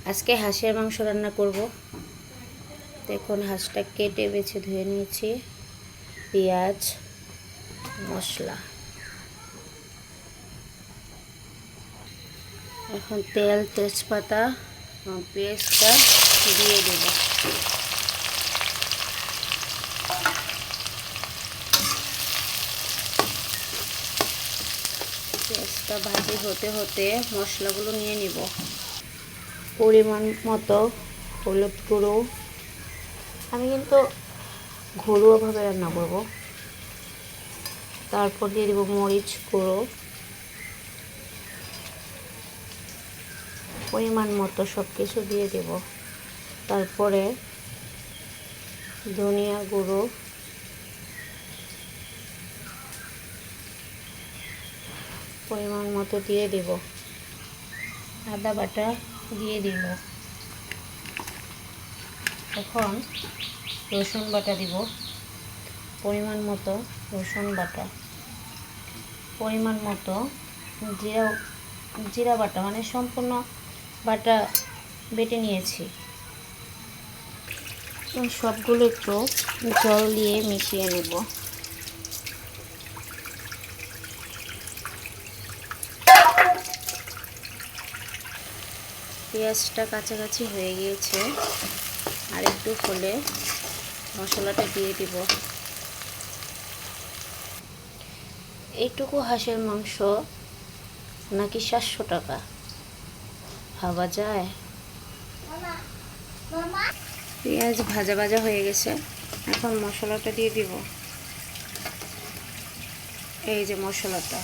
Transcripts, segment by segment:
আজকে হাঁসের মাংস রান্না করব। দেখুন হাঁসটা কেটে বেছে ধুয়ে নিয়েছি। পেঁয়াজ, মশলা, এখন তেল, তেজপাতা এবং পেঁয়াজটা দিয়ে দেব। পেঁয়াজটা ভাজি হতে হতে মশলাগুলো নিয়ে নিব। পরিমাণ মতো হলুদ গুঁড়ো, আমি কিন্তু ঘরোয়াভাবে রান্না করব। তারপর দিয়ে দেব মরিচ গুঁড়ো, পরিমাণ মতো সব কিছু দিয়ে দেব। তারপরে ধনিয়া গুঁড়ো, পরিমাণ মতো দিয়ে দেব। আদা বাটা দিয়ে দিব। এখন রসুন বাটা দিব, পরিমাণ মতো রসুন বাটা, পরিমাণ মতো জিরা বাটা, মানে সম্পূর্ণ বাটা বেটে নিয়েছি। সবগুলো একটু জল দিয়ে মিশিয়ে নেব। পেঁয়াজটা কাছাকাছি হয়ে গিয়েছে, আর একটু হলে মশলাটা দিয়ে দিব। এইটুকু হাঁসের মাংস নাকি 700 টাকা, ভাবা যায়। পেঁয়াজ ভাজা ভাজা হয়ে গেছে, এখন মশলাটা দিয়ে দিব। এই যে মশলাটা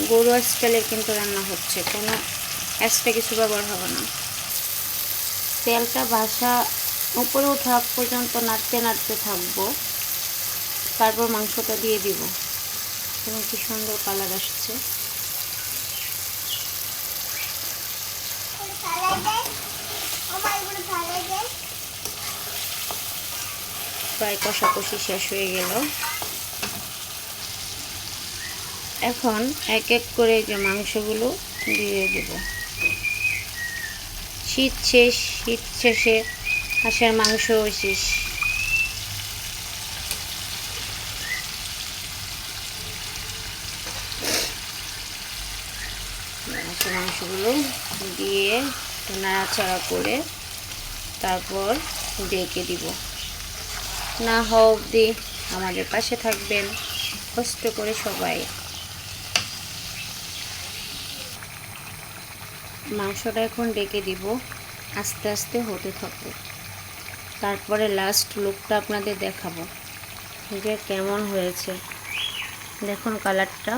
ঘরোয়া স্টাইলে কিন্তু রান্না হচ্ছে, কোনো এক্সট্রা কিছু ব্যবহার হবে না। তেলটা ভাজা উপরে ওঠা পর্যন্ত নাড়তে নাড়তে থাকবো, তারপর মাংসটা দিয়ে দিব। এবং কি সুন্দর কালার আসছে। প্রায় কষাকষি শেষ হয়ে গেল। এখন এক এক করে যে মাংসগুলো দিয়ে দেব। শীত শেষে হাঁসের মাংস শেষ। হাঁসের মাংসগুলো দিয়ে নাড়াচাড়া করে তারপর ঢেকে দিব। না হওয়া অবধি আমাদের পাশে থাকবেন, কষ্ট করে সবাই। মাংসটা এখন ঢেকে দিব, আস্তে আস্তে হতে থাকবে। তারপরে লাস্ট লুকটা আপনাদের দেখাবো যে কেমন হয়েছে। দেখুন কালারটা।